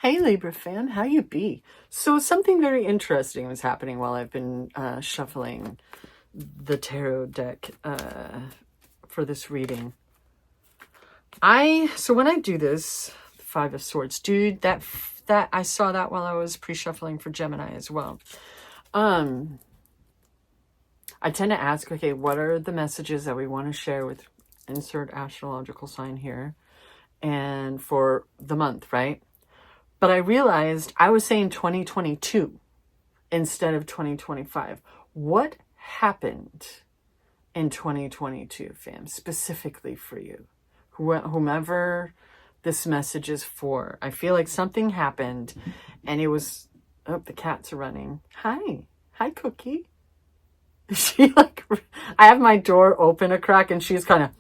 Hey Libra Fam, how you be? So something very interesting was happening while I've been shuffling the tarot deck for this reading. So when I do this, the Five of Swords, dude, that I saw that while I was pre-shuffling for Gemini as well. I tend to ask, okay, what are the messages that we want to share with insert astrological sign here and for the month, right? But I realized I was saying 2022 instead of 2025. What happened in 2022, fam, specifically for you? Whomever this message is for. I feel like something happened and it was... Oh, the cats are running. Hi. Hi, Cookie. She I have my door open a crack and she's kind of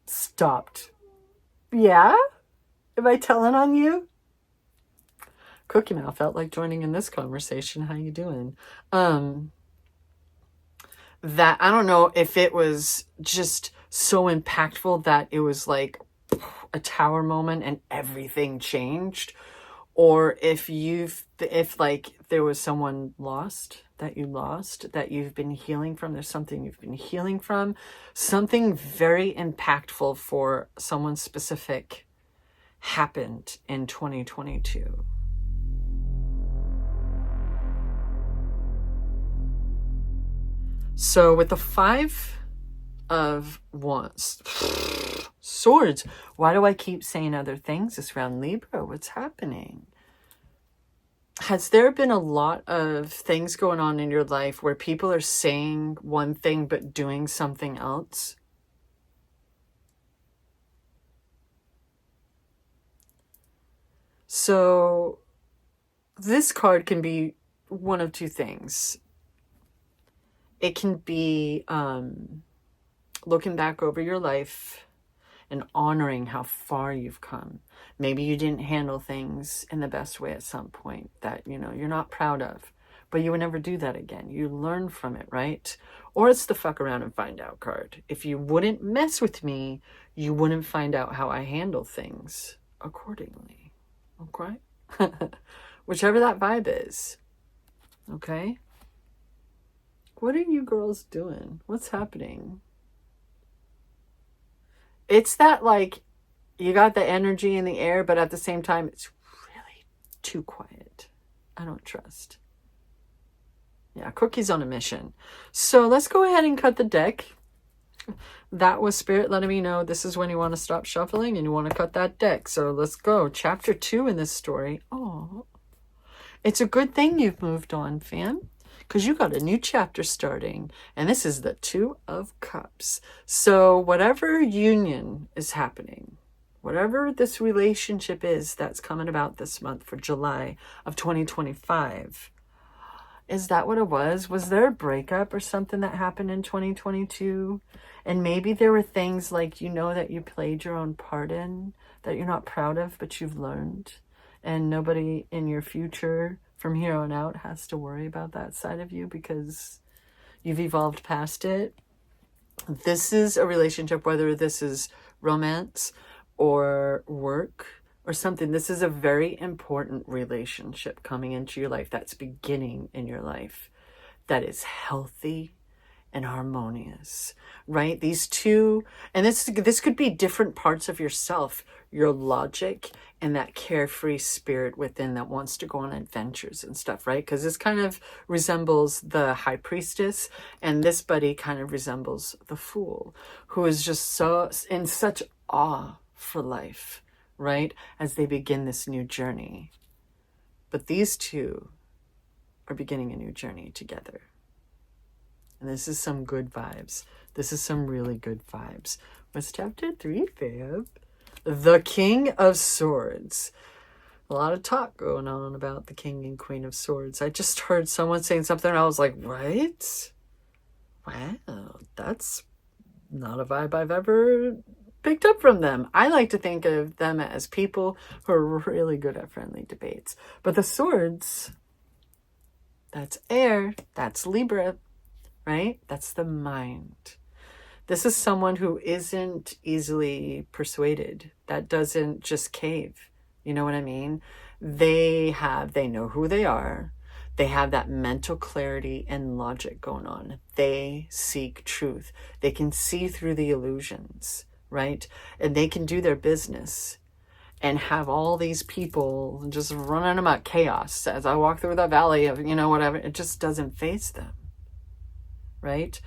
stopped. Yeah? Am I telling on you? Cookie Mouth felt like joining in this conversation. How you doing? That I don't know if it was just so impactful that it was like a tower moment and everything changed, or if like there was someone that you've been healing from. There's something you've been healing from, something very impactful for someone specific happened in 2022. So with the Five of Wands, Swords, why do I keep saying other things this round, Libra? What's happening? Has there been a lot of things going on in your life where people are saying one thing but doing something else? So this card can be one of two things. It can be looking back over your life and honoring how far you've come. Maybe you didn't handle things in the best way at some point that, you're not proud of, but you would never do that again. You learn from it, right? Or it's the fuck around and find out card. If you wouldn't mess with me, you wouldn't find out how I handle things accordingly. Okay? Whichever that vibe is. Okay? What are you girls doing? What's happening? It's that like you got the energy in the air, but at the same time, it's really too quiet. I don't trust. Yeah, Cookie's on a mission. So let's go ahead and cut the deck. That was Spirit letting me know this is when you want to stop shuffling and you want to cut that deck. So let's go. Chapter 2 in this story. Oh, it's a good thing you've moved on, fam, because you got a new chapter starting, and this is the Two of Cups. So whatever union is happening, whatever this relationship is that's coming about this month for July of 2025, is that what it was? Was there a breakup or something that happened in 2022? And maybe there were things like, that you played your own part in that you're not proud of, but you've learned. And nobody in your future from here on out has to worry about that side of you because you've evolved past it. This is a relationship, whether this is romance or work or something. This is a very important relationship coming into your life, that's beginning in your life, that is healthy and harmonious, right? These two, and this could be different parts of yourself, your logic and that carefree spirit within that wants to go on adventures and stuff, right? Because this kind of resembles the High Priestess, and this buddy kind of resembles the Fool, who is just so in such awe for life, right? As they begin this new journey. But these two are beginning a new journey together. And this is some good vibes. This is some really good vibes. What's chapter 3, fam? The King of Swords. A lot of talk going on about the King and Queen of Swords. I just heard someone saying something and I was like, what? Wow, that's not a vibe I've ever picked up from them. I like to think of them as people who are really good at friendly debates. But the swords, that's air, that's Libra, right? That's the mind. This is someone who isn't easily persuaded, that doesn't just cave. You know what I mean? They know who they are. They have that mental clarity and logic going on. They seek truth. They can see through the illusions, right? And they can do their business and have all these people just running about chaos as I walk through the valley of, you know, whatever. It just doesn't faze them, right?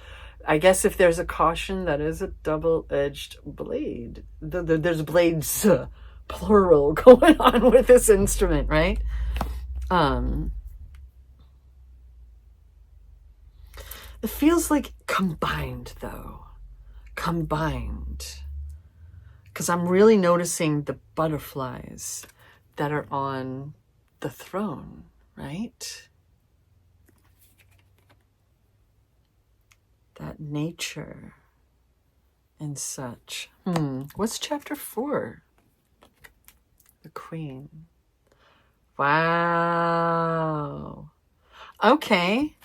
I guess if there's a caution, that is a double-edged blade. There's blades, plural, going on with this instrument, right? It feels like combined, though. Combined. Because I'm really noticing the butterflies that are on the throne, right? That nature and such. What's chapter 4? The Queen. Wow. Okay.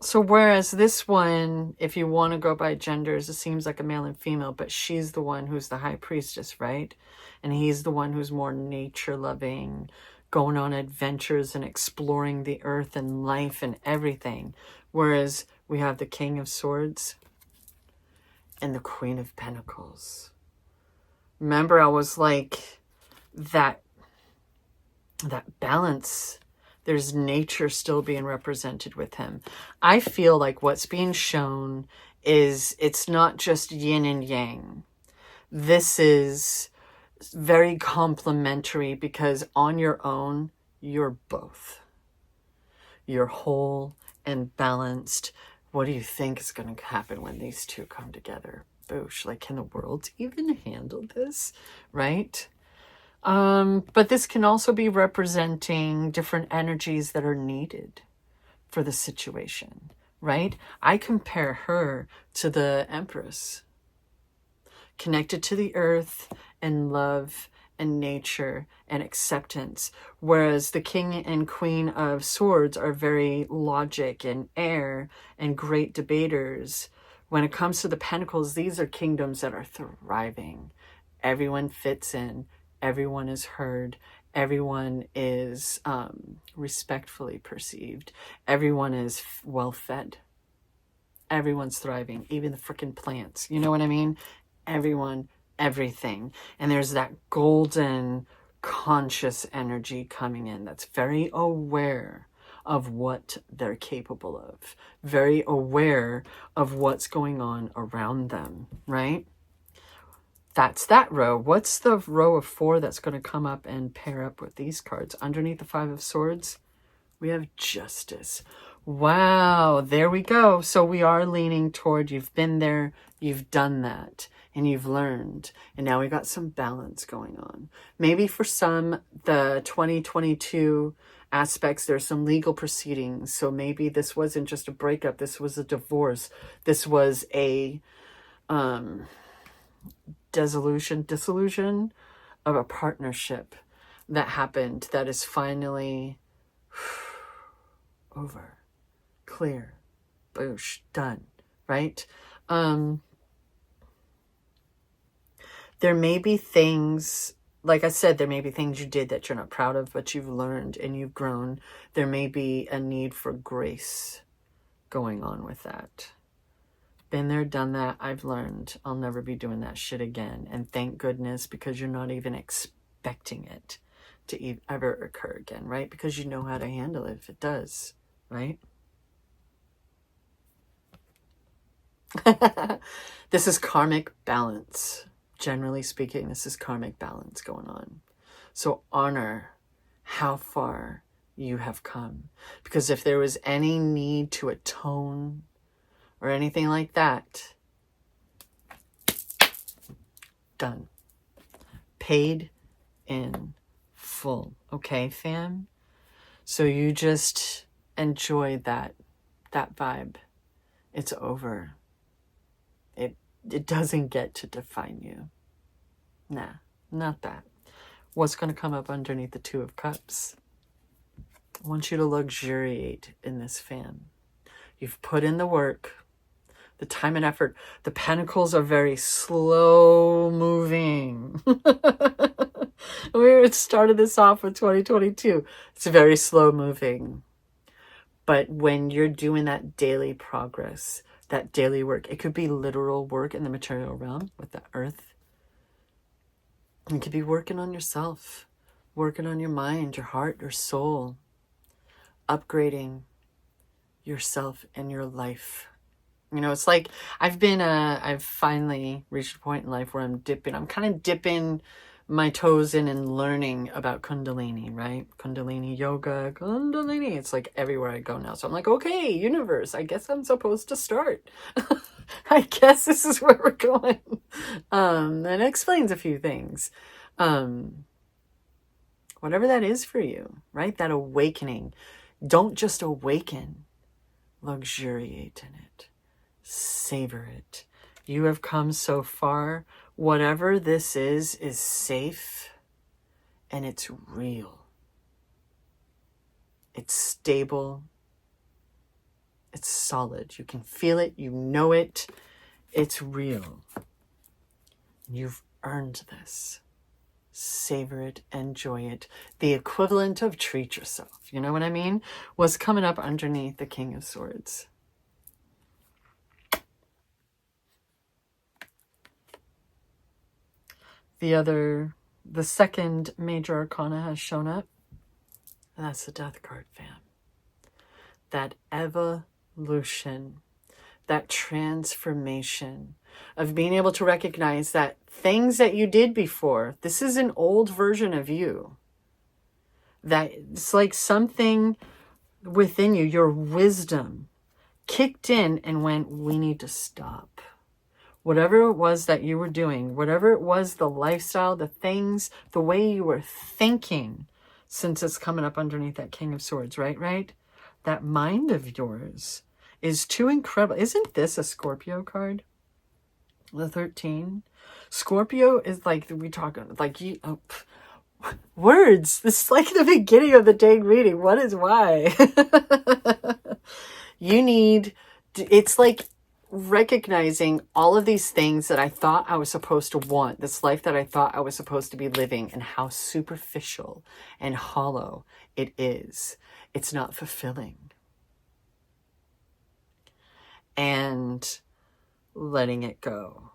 So whereas this one, if you want to go by genders, it seems like a male and female, but she's the one who's the high priestess, right? And he's the one who's more nature loving, going on adventures and exploring the earth and life and everything. Whereas we have the King of Swords and the Queen of Pentacles. Remember, I was like, that balance. There's nature still being represented with him. I feel like what's being shown is it's not just yin and yang. This is very complementary because on your own, you're both. You're whole and balanced. What do you think is going to happen when these two come together? Boosh, like, can the world even handle this, right? But this can also be representing different energies that are needed for the situation, right? I compare her to the Empress, connected to the earth and love and nature and acceptance, whereas the King and Queen of Swords are very logic and air and great debaters. When it comes to the Pentacles, these are kingdoms that are thriving. Everyone fits in. Everyone is heard. Everyone is respectfully perceived. Everyone is well fed. Everyone's thriving. Even the freaking plants. You know what I mean? Everyone, everything. And there's that golden conscious energy coming in that's very aware of what they're capable of. Very aware of what's going on around them, right? That's that row. What's the row of 4 that's going to come up and pair up with these cards? Underneath the 5 of Swords, we have Justice. Wow, there we go. So we are leaning toward, you've been there, you've done that, and you've learned. And now we got some balance going on. Maybe for some, the 2022 aspects, there's some legal proceedings. So maybe this wasn't just a breakup. This was a divorce. This was a dissolution of a partnership that happened that is finally over, clear, boosh, done, right? There may be things, like I said, there may be things you did that you're not proud of, but you've learned and you've grown. There may be a need for grace going on with that. Been there, done that. I've learned. I'll never be doing that shit again. And thank goodness, because you're not even expecting it to ever occur again, right? Because you know how to handle it if it does, right? This is karmic balance. Generally speaking, this is karmic balance going on. So honor how far you have come. Because if there was any need to atone or anything like that, done. Paid in full. Okay, fam? So you just enjoy that vibe. It's over. It doesn't get to define you. Nah, not that. What's going to come up underneath the 2 of Cups? I want you to luxuriate in this, fam. You've put in the work. the time and effort. The pentacles are very slow moving. We started this off with 2022. It's very slow moving. But when you're doing that daily progress, that daily work, it could be literal work in the material realm with the earth. You could be working on yourself, working on your mind, your heart, your soul, upgrading yourself and your life. You know, it's like I've finally reached a point in life where I'm kind of dipping my toes in and learning about Kundalini, right? Kundalini yoga, Kundalini. It's like everywhere I go now. So I'm like, okay, universe, I guess I'm supposed to start. I guess this is where we're going. And it explains a few things. Whatever that is for you, right? That awakening. Don't just awaken. Luxuriate in it. Savor it. You have come so far. Whatever this is safe and it's real. It's stable. It's solid. You can feel it. You know it. It's real. You've earned this. Savor it. Enjoy it. The equivalent of treat yourself, you know what I mean, was coming up underneath the King of Swords. The second major arcana has shown up. And that's the Death card, fam. That evolution, that transformation of being able to recognize that things that you did before, this is an old version of you. That it's like something within you, your wisdom, kicked in and went, we need to stop. Whatever it was that you were doing, whatever it was, the lifestyle, the things, the way you were thinking, since it's coming up underneath that King of Swords, right? That mind of yours is too incredible. Isn't this a Scorpio card? The 13. Scorpio is like, we talk like you, words. This is like the beginning of the dang reading. What is why? You need, it's like recognizing all of these things that I thought I was supposed to want, this life that I thought I was supposed to be living, and how superficial and hollow it is. It's not fulfilling. And letting it go.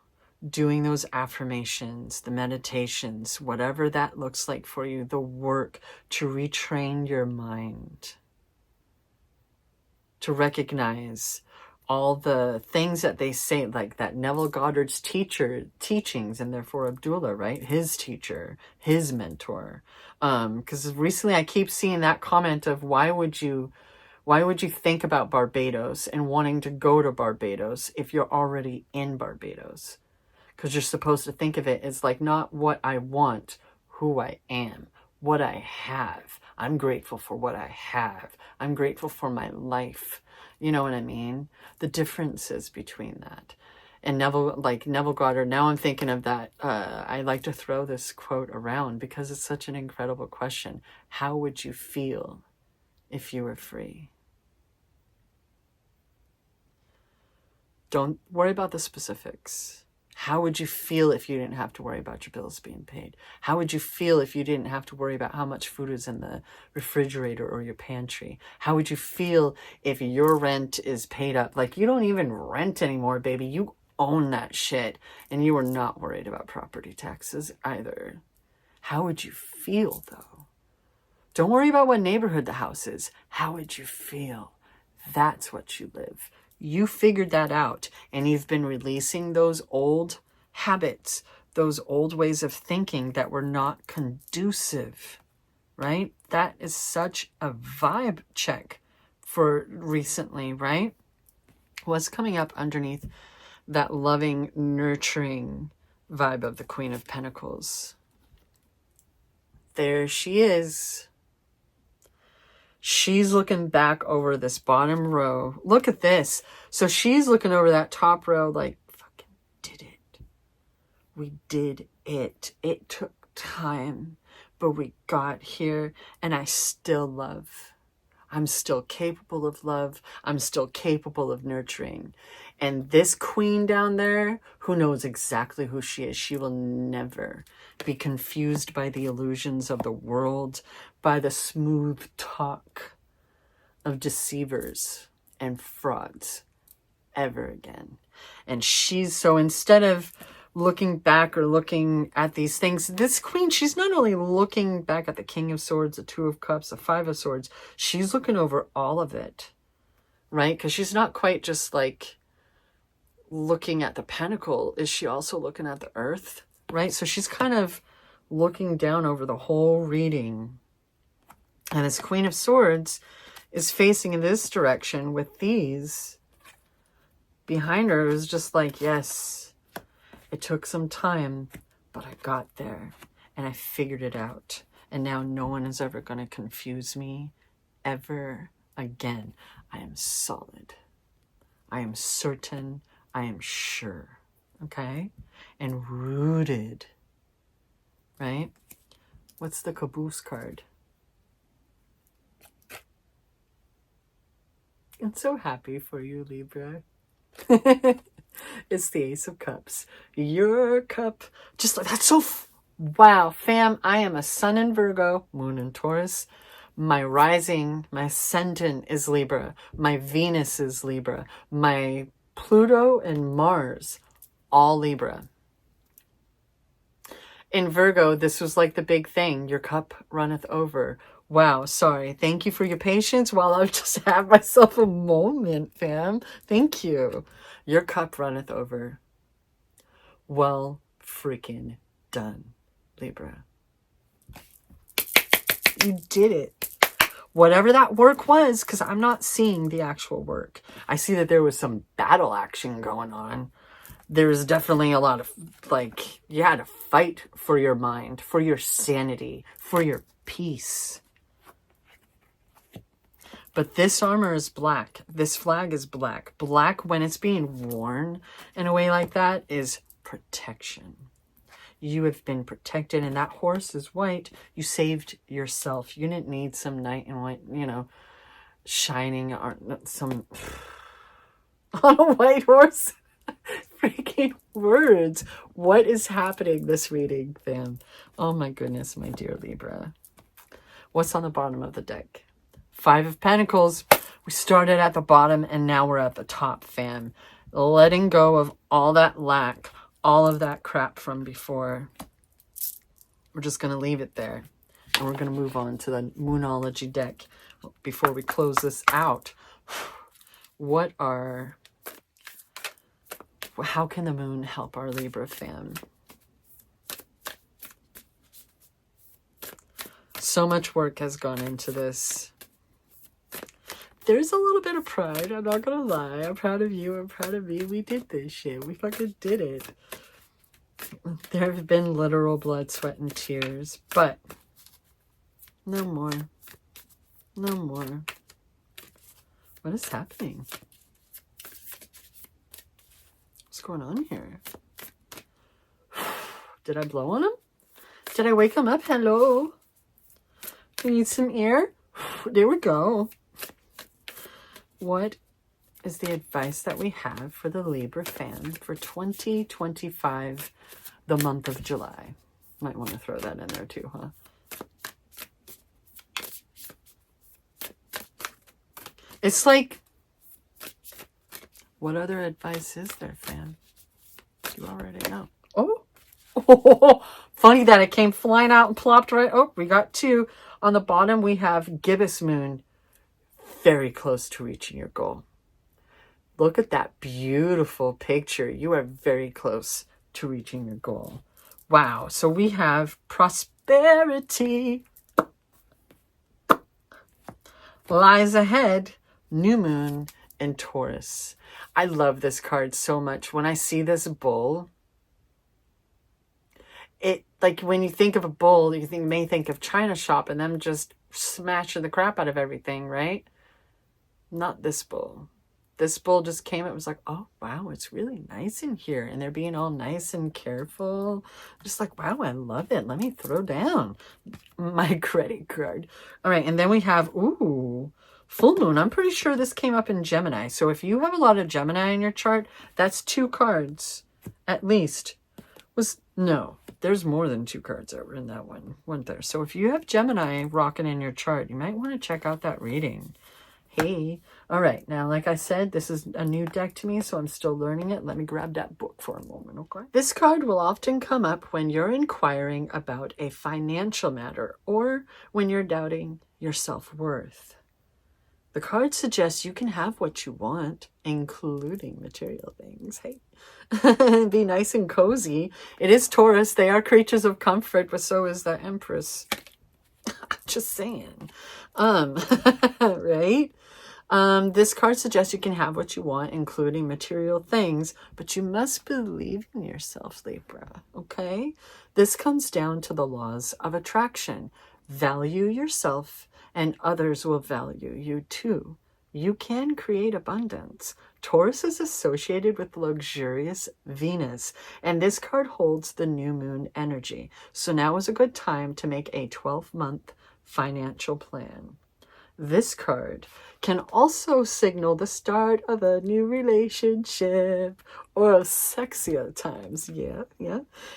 Doing those affirmations, the meditations, whatever that looks like for you, the work to retrain your mind. To recognize all the things that they say, like that Neville Goddard's teachings, and therefore Abdullah, right? His teacher, his mentor. Because recently I keep seeing that comment of why would you think about Barbados and wanting to go to Barbados if you're already in Barbados? Because you're supposed to think of it as like not what I want, who I am, what I have. I'm grateful for what I have. I'm grateful for my life. You know what I mean? The differences between that. And Neville Goddard, now I'm thinking of that. I like to throw this quote around because it's such an incredible question. How would you feel if you were free? Don't worry about the specifics. How would you feel if you didn't have to worry about your bills being paid? How would you feel if you didn't have to worry about how much food is in the refrigerator or your pantry? How would you feel if your rent is paid up? Like, you don't even rent anymore, baby. You own that shit. And you are not worried about property taxes either. How would you feel, though? Don't worry about what neighborhood the house is. How would you feel? That's what you live. You figured that out, and you've been releasing those old habits, those old ways of thinking that were not conducive, right? That is such a vibe check for recently, right? What's coming up underneath that loving, nurturing vibe of the Queen of Pentacles? There she is. She's looking back over this bottom row. Look at this. So she's looking over that top row like, fucking did it. We did it. It took time, but we got here, and I still love. I'm still capable of love. I'm still capable of nurturing. And this queen down there, who knows exactly who she is, she will never be confused by the illusions of the world, by the smooth talk of deceivers and frauds ever again. And she's, so instead of looking back or looking at these things, this queen, she's not only looking back at the King of Swords, the Two of Cups, the Five of Swords, she's looking over all of it, right? Because she's not quite just like looking at the pentacle. Is she also looking at the earth, right? So she's kind of looking down over the whole reading. And this Queen of Swords is facing in this direction with these behind her. It was just like, yes, it took some time, but I got there and I figured it out. And now no one is ever going to confuse me ever again. I am solid. I am certain. I am sure. Okay? And rooted. Right? What's the caboose card? I'm so happy for you, Libra. It's the Ace of Cups. Your cup. Just like, that's so... wow, fam, I am a sun in Virgo, moon in Taurus. My rising, my ascendant is Libra. My Venus is Libra. My Pluto and Mars, all Libra. In Virgo, this was like the big thing. Your cup runneth over. Wow, sorry. Thank you for your patience while I just have myself a moment, fam. Thank you. Your cup runneth over. Well freaking done, Libra. You did it. Whatever that work was, because I'm not seeing the actual work. I see that there was some battle action going on. There's definitely a lot of, like, you had to fight for your mind, for your sanity, for your peace. But this armor is black. This flag is black. Black, when it's being worn in a way like that, is protection. You have been protected, and that horse is white. You saved yourself. You didn't need some knight in white, you know, shining on some on a white horse. Freaking words. What is happening this reading, fam? Oh my goodness, my dear Libra. What's on the bottom of the deck? Five of Pentacles. We started at the bottom and now we're at the top, fam. Letting go of all that lack, all of that crap from before. We're just going to leave it there. And we're going to move on to the Moonology deck before we close this out. How can the moon help our Libra fam? So much work has gone into this. There's a little bit of pride. I'm not gonna lie. I'm proud of you. I'm proud of me. We did this shit. We fucking did it. There have been literal blood, sweat, and tears. But no more. No more. What is happening? What's going on here? Did I blow on him? Did I wake him up? Hello? You need some air? There we go. What is the advice that we have for the Libra fan for 2025, the month of July? Might want to throw that in there too, huh? It's like, what other advice is there, fam? You already know. Oh, funny that it came flying out and plopped right. Oh, we got two. On the bottom, we have gibbous moon. Very close to reaching your goal. Look at that beautiful picture. You are very close to reaching your goal. Wow. So we have prosperity lies ahead. New moon in Taurus. I love this card so much. When I see this bull, it, like, when you think of a bull, you may think of China shop and them just smashing the crap out of everything, right? Not this bull. This bull just came, it was like, oh, wow, it's really nice in here. And they're being all nice and careful. Just like, wow, I love it. Let me throw down my credit card. All right, and then we have, ooh, Full moon, I'm pretty sure this came up in Gemini. So if you have a lot of Gemini in your chart, that's 2 cards at least. No, there's more than 2 cards that were in that one, weren't there? So if you have Gemini rocking in your chart, you might want to check out that reading. Hey. All right. Now, like I said, this is a new deck to me, so I'm still learning it. Let me grab that book for a moment, okay? This card will often come up when you're inquiring about a financial matter or when you're doubting your self-worth. The card suggests you can have what you want, including material things. Hey, be nice and cozy. It is Taurus. They are creatures of comfort, but so is the Empress. Just saying. Right? This card suggests you can have what you want, including material things, but you must believe in yourself, Libra, okay? This comes down to the laws of attraction. Value yourself, and others will value you too. You can create abundance. Taurus is associated with luxurious Venus, and this card holds the new moon energy. So now is a good time to make a 12-month financial plan. This card can also signal the start of a new relationship or of sexier times. Yeah.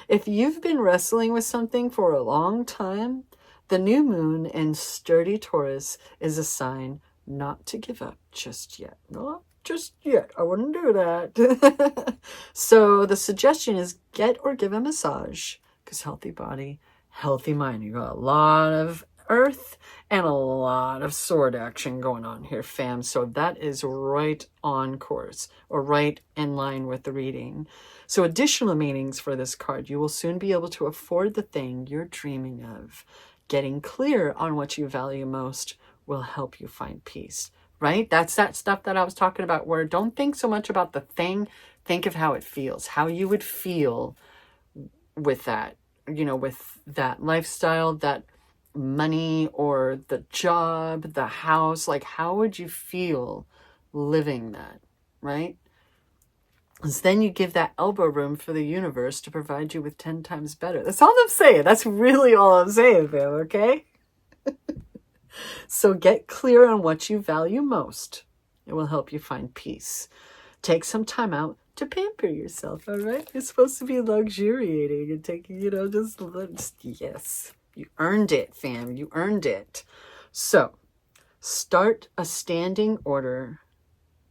If you've been wrestling with something for a long time, the new moon in sturdy Taurus is a sign not to give up just yet. Not just yet. I wouldn't do that. So the suggestion is get or give a massage, because healthy body, healthy mind. You got a lot of Earth and a lot of sword action going on here, fam. So that is right on course, or right in line with the reading. So additional meanings for this card: you will soon be able to afford the thing you're dreaming of. Getting clear on what you value most will help you find peace, right? That's that stuff that I was talking about, where don't think so much about the thing, think of how it feels, how you would feel with that, with that lifestyle, that money, or the job, the house. Like, how would you feel living that, right? Because then you give that elbow room for the universe to provide you with 10 times better. That's all I'm saying. That's really all I'm saying, fam, okay? So get clear on what you value most. It will help you find peace. Take some time out to pamper yourself, all right? It's supposed to be luxuriating and taking, just yes. You earned it, fam. You earned it. So start a standing order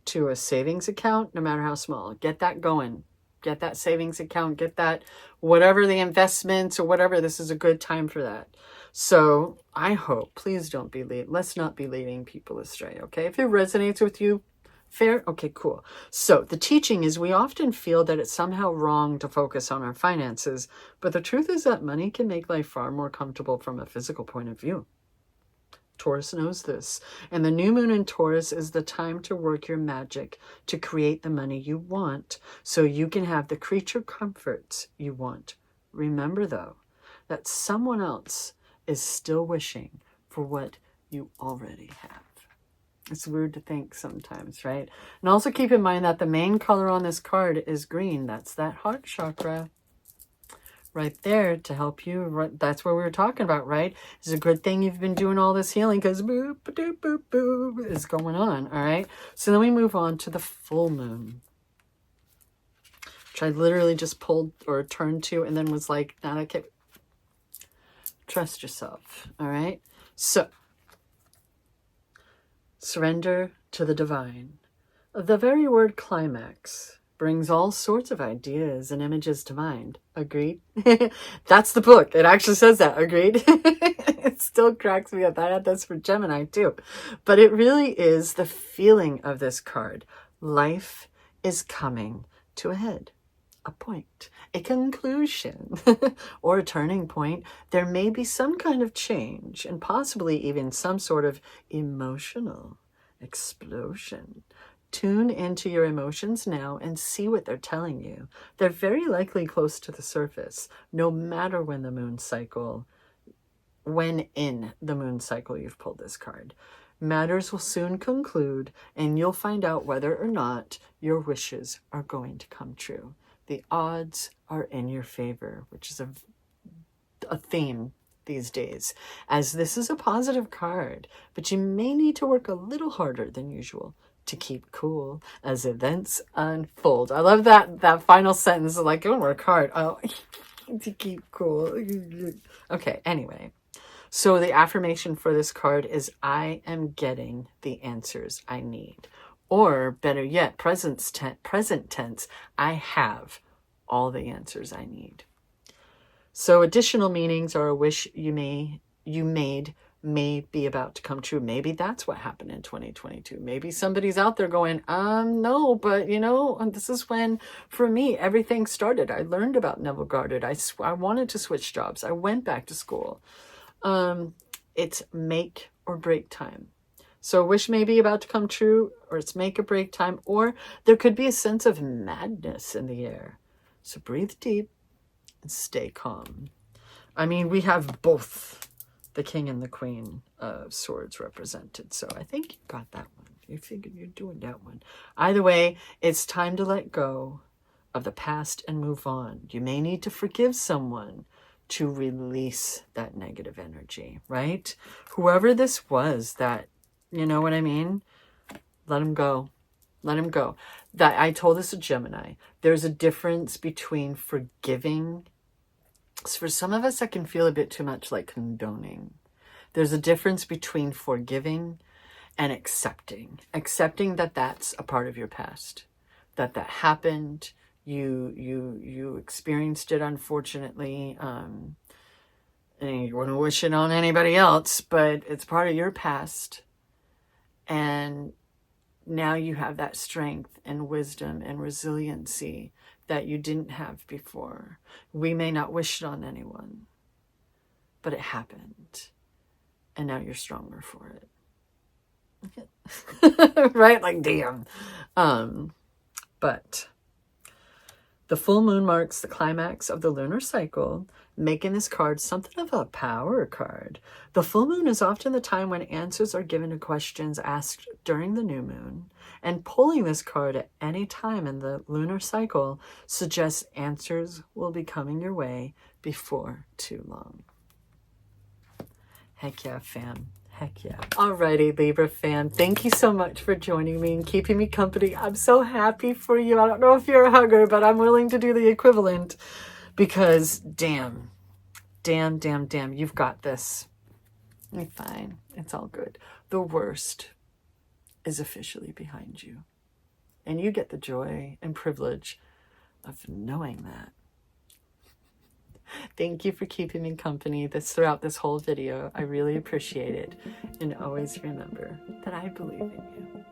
to a savings account, no matter how small. Get that going. Get that savings account. Get that, whatever the investments or whatever. This is a good time for that. So I hope, please don't be let's not be leading people astray, okay? If it resonates with you, fair? Okay, cool. So the teaching is we often feel that it's somehow wrong to focus on our finances, but the truth is that money can make life far more comfortable from a physical point of view. Taurus knows this. And the new moon in Taurus is the time to work your magic to create the money you want so you can have the creature comforts you want. Remember, though, that someone else is still wishing for what you already have. It's weird to think sometimes, right? And also keep in mind that the main color on this card is green. That's that heart chakra right there to help you. That's what we were talking about, right? It's a good thing you've been doing all this healing, because boop, boop, boop, boop is going on, all right? So then we move on to the full moon, which I literally just pulled or turned to and then was like, nah, I can't. Trust yourself, all right? So surrender to the divine. The very word climax brings all sorts of ideas and images to mind. Agreed? That's the book. It actually says that. Agreed? It still cracks me up. I had this for Gemini too. But it really is the feeling of this card. Life is coming to a head, a point, a conclusion, or a turning point. There may be some kind of change, and possibly even some sort of emotional explosion. Tune into your emotions now and see what they're telling you. They're very likely close to the surface, no matter when in the moon cycle you've pulled this card. Matters will soon conclude, and you'll find out whether or not your wishes are going to come true. The odds are in your favor, which is a theme these days, as this is a positive card, but you may need to work a little harder than usual to keep cool as events unfold. I love that final sentence, like, don't work hard. Oh, to keep cool. Okay, anyway. So the affirmation for this card is, I am getting the answers I need. Or better yet, present tense, I have all the answers I need. So additional meanings are a wish you made may be about to come true. Maybe that's what happened in 2022. Maybe somebody's out there going, no, but you know, this is when, for me, everything started. I learned about Neville Goddard. I wanted to switch jobs. I went back to school. It's make or break time. So a wish may be about to come true, or it's make or break time, or there could be a sense of madness in the air. So breathe deep and stay calm. I mean, we have both the King and the Queen of Swords represented. So I think you got that one. You figured you're doing that one. Either way, it's time to let go of the past and move on. You may need to forgive someone to release that negative energy, right? Whoever this was that, you know what I mean? Let him go. Let him go. That I told this to Gemini. There's a difference between forgiving. So for some of us, that can feel a bit too much like condoning. There's a difference between forgiving and accepting. Accepting that that's a part of your past. That happened. You experienced it, unfortunately. And you wouldn't wish it on anybody else, but it's part of your past. And now you have that strength and wisdom and resiliency that you didn't have before. We may not wish it on anyone, but it happened. And now you're stronger for it. Right? Like, damn. But the full moon marks the climax of the lunar cycle, making this card something of a power card. The full moon is often the time when answers are given to questions asked during the new moon, and pulling this card at any time in the lunar cycle suggests answers will be coming your way before too long. Heck yeah, fam. Heck yeah. Alrighty, Libra fam. Thank you so much for joining me and keeping me company. I'm so happy for you. I don't know if you're a hugger, but I'm willing to do the equivalent because damn, you've got this. You're fine. It's all good. The worst is officially behind you. And you get the joy and privilege of knowing that. Thank you for keeping me company throughout this whole video. I really appreciate it. And always remember that I believe in you.